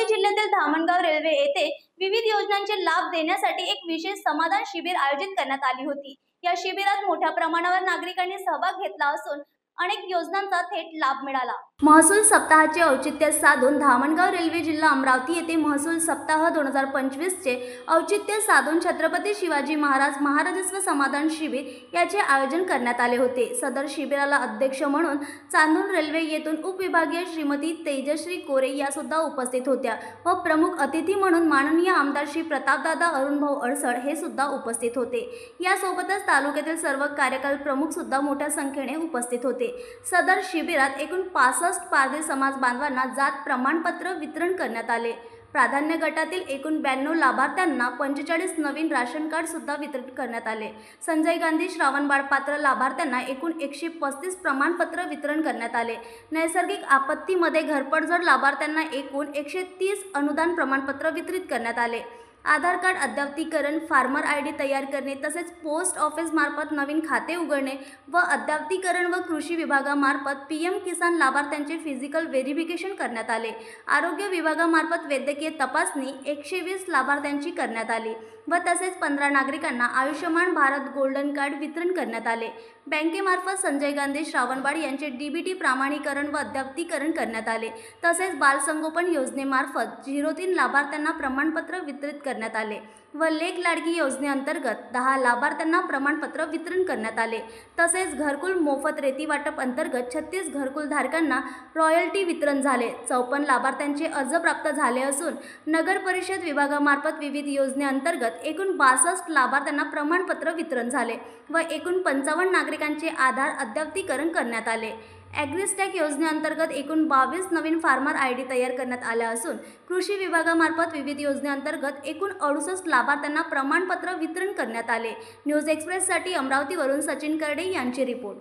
अमरावती जिल्ह्यातील धामणगाव रेल्वे येथे विविध योजनांचे लाभ देण्यासाठी एक विशेष समाधान शिबिर आयोजित करण्यात आली होती। या शिबिरात मोठ्या प्रमाणावर नागरिकांनी सहभाग घेतला असून अनेक योजनांचा थेट लाभ मिळाला। महसूल सप्ताहाचे औचित्य साधून धामणगाव रेल्वे जिल्हा अमरावती येथे महसूल सप्ताह 2025 चे औचित्य साधून छत्रपती शिवाजी महाराज महाराजस्व समाधान शिबिर याचे आयोजन करण्यात आले होते। सदर शिबिराला अध्यक्ष म्हणून चांदूर रेल्वे येथून उपविभागीय श्रीमती तेजश्री कोरे या सुद्धा उपस्थित होत्या व प्रमुख अतिथी म्हणून माननीय आमदार श्री प्रतापदादा अरुणभाऊ अडसड हे सुद्धा उपस्थित होते। यासोबतच तालुक्यातील सर्व कार्यकाल प्रमुख सुद्धा मोठ्या संख्येने उपस्थित होते। सदर शिबिरात एकूण 65 पारधी समाज बांधवांना जात प्रमाणपत्र वितरण करण्यात आले। प्राधान्य गटातील एकूण 92 लाभार्थ्यांना 45 नवीन राशन कार्ड सुद्धा वितरित करण्यात आले। संजय गांधी श्रावणबाळ पात्र लाभार्थ्यांना एकूण 135 प्रमाणपत्र वितरण करण्यात आले। नैसर्गिक आपत्तीमध्ये घरपडझड लाभार्थ्यांना एकूण 130 अनुदान प्रमाणपत्र वितरित करण्यात आले। आधार कार्ड अद्ययावतीकरण, फार्मर आयडी तयार करणे तसेच पोस्ट ऑफिस मार्फत नवीन खाते उघडणे व अद्ययावतीकरण व कृषी विभागामार्फत पीएम किसान लाभार्थ्यांचे फिजिकल व्हेरिफिकेशन करण्यात आले। आरोग्य विभागामार्फत वैद्यकीय तपासणी 120 लाभार्थ्यांची करण्यात आली व तसेच 15 नागरिकांना आयुष्यमान भारत गोल्डन कार्ड वितरण करण्यात आले। बँकेमार्फत संजय गांधी श्रावणबाळ यांचे डीबीटी प्रमाणीकरण व अद्ययावतीकरण करण्यात आले। तसेच बालसंगोपन योजनेमार्फत 03 लाभार्थ्यांना प्रमाणपत्र वितरित करण्यात आले व लेक लाडकी योजनेअंतर्गत 10 लाभार्थ्यांना प्रमाणपत्र वितरण करण्यात आले। तसेच घरकुल मोफत रेती वाटप अंतर्गत 36 घरकुल धारकांना रॉयल्टी वितरण झाले। 54 लाभार्थ्यांचे अर्ज प्राप्त झाले असून नगर परिषद विभागामार्फत विविध योजनेअंतर्गत एकूण 62 लाभार्थ्यांना प्रमाणपत्र वितरण झाले व एकूण 55 नागरिकांचे आधार अद्ययावतीकरण करण्यात आले। ॲग्रिस्टॅक योजनेअंतर्गत एकूण 22 नवीन फार्मर आयडी तयार करण्यात आल्या असून कृषी विभागामार्फत विविध योजनेअंतर्गत एकूण 68 लाभार्थ्यांना प्रमाणपत्र वितरण करण्यात आले। न्यूज एक्सप्रेससाठी अमरावतीवरून सचिन करडे यांचे रिपोर्ट।